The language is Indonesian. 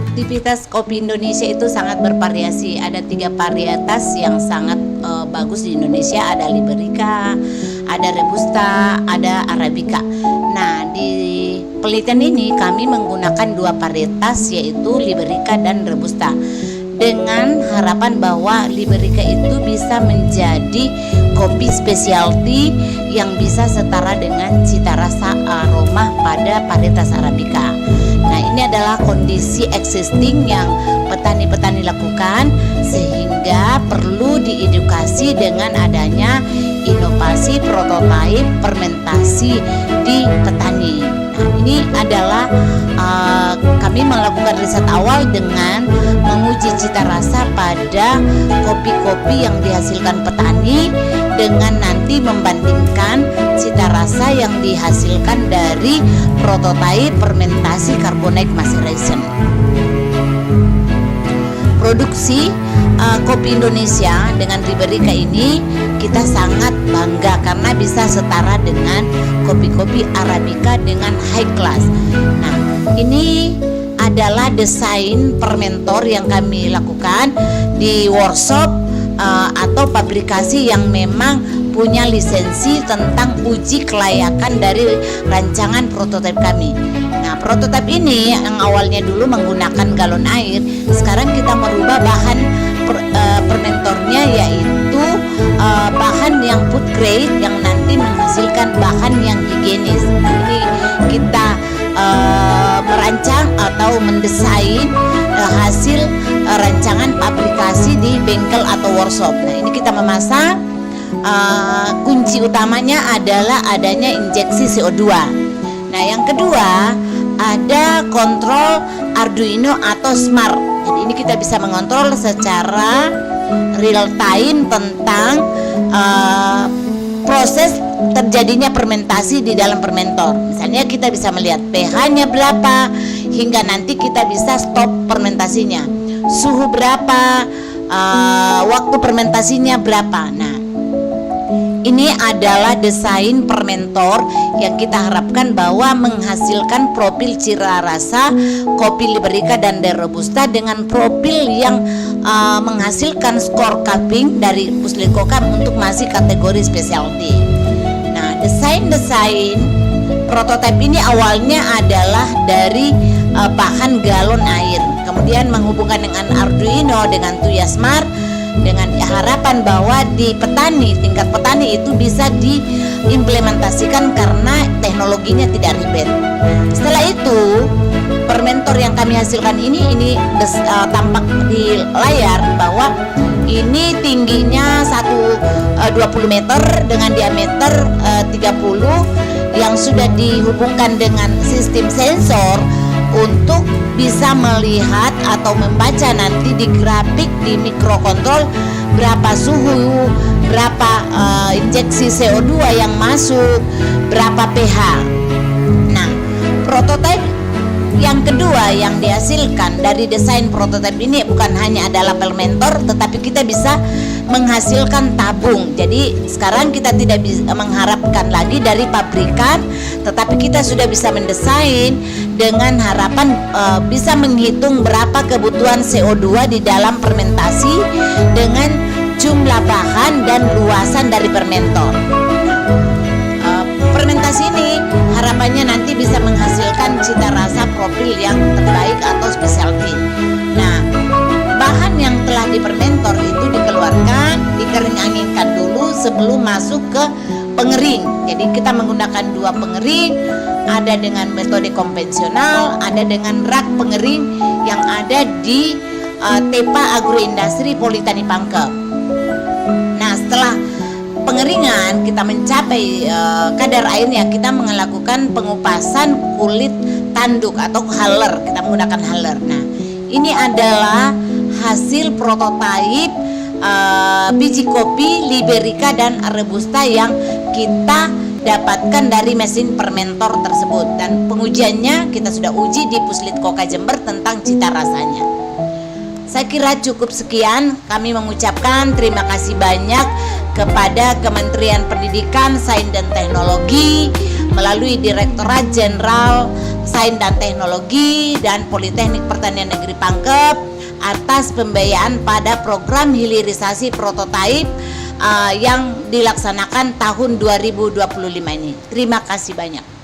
Produktivitas kopi Indonesia itu sangat bervariasi. Ada 3 varietas yang sangat bagus di Indonesia. Ada Liberica, ada Robusta, ada Arabica. Nah, di penelitian ini kami menggunakan 2 varietas, yaitu Liberica dan Robusta, dengan harapan bahwa Liberica itu bisa menjadi kopi specialty yang bisa setara dengan cita rasa aroma pada varietas Arabica. Nah, ini adalah kondisi existing yang petani-petani lakukan, sehingga perlu diedukasi dengan adanya inovasi prototipe fermentasi di petani. Nah, ini adalah kami melakukan riset awal dengan menguji cita rasa pada kopi-kopi yang dihasilkan petani dengan nanti membandingkan cita rasa yang dihasilkan dari prototipe fermentasi carbonate maceration. Produksi kopi Indonesia dengan Liberica ini kita sangat bangga karena bisa setara dengan kopi-kopi Arabica dengan high class. Nah, ini adalah desain fermentor yang kami lakukan di workshop atau pabrikasi yang memang punya lisensi tentang uji kelayakan dari rancangan prototipe kami. Nah, prototipe ini yang awalnya dulu menggunakan galon air, sekarang kita merubah bahan fermentornya, yaitu bahan yang food grade yang nanti menghasilkan bahan yang higienis. Jadi kita merancang atau mendesain hasil rancangan aplikasi di bengkel atau workshop. Nah, ini kita memasang. Kunci utamanya adalah adanya injeksi CO2. Nah, yang kedua ada kontrol Arduino atau Smart. Jadi ini kita bisa mengontrol secara real time tentang proses terjadinya fermentasi di dalam fermentor. Misalnya kita bisa melihat pH-nya berapa hingga nanti kita bisa stop fermentasinya, suhu berapa, waktu fermentasinya berapa. Nah, ini adalah desain fermentor yang kita harapkan bahwa menghasilkan profil cita rasa kopi Liberica dan Robusta dengan profil yang menghasilkan skor cupping dari Puslit Kokam untuk masih kategori specialty. Nah, desain prototipe ini awalnya adalah dari bahan galon air, kemudian menghubungkan dengan Arduino dengan Tuya Smart, dengan harapan bahwa di tingkat petani itu bisa diimplementasikan karena teknologinya tidak ribet. Setelah itu, fermentor yang kami hasilkan ini tampak di layar bahwa ini tingginya 20 meter dengan diameter 30 yang sudah dihubungkan dengan sistem sensor untuk bisa melihat atau membaca nanti di grafik di mikrokontrol berapa suhu, berapa injeksi CO2 yang masuk, berapa pH. Nah, prototipe yang kedua yang dihasilkan dari desain prototipe ini bukan hanya adalah fermentor, tetapi kita bisa menghasilkan tabung. Jadi sekarang kita tidak bisa mengharapkan lagi dari pabrikan, tetapi kita sudah bisa mendesain dengan harapan bisa menghitung berapa kebutuhan CO2 di dalam fermentasi dengan jumlah bahan dan luasan dari fermentor. Fermentasi ini harapannya nanti bisa menghasilkan cita rasa profil yang terbaik atau specialty. Nah, bahan yang telah difermentor itu dikeluarkan, dikering-anginkan dulu sebelum masuk ke pengering. Jadi kita menggunakan 2 pengering, ada dengan metode konvensional, ada dengan rak pengering yang ada di Tepa Agroindustri Politani Pangkep. Nah, setelah pengeringan kita mencapai kadar airnya, kita melakukan pengupasan kulit tanduk atau huller. Kita menggunakan huller. Nah, ini adalah hasil prototipe biji kopi Liberica dan Robusta yang kita dapatkan dari mesin fermentor tersebut, dan pengujiannya kita sudah uji di Puslit Koka Jember tentang cita rasanya. Saya kira cukup sekian. Kami mengucapkan terima kasih banyak kepada Kementerian Pendidikan, Sains dan Teknologi, melalui Direktorat Jenderal Sains dan Teknologi dan Politeknik Pertanian Negeri Pangkep atas pembiayaan pada program hilirisasi prototipe yang dilaksanakan tahun 2025 ini. Terima kasih banyak.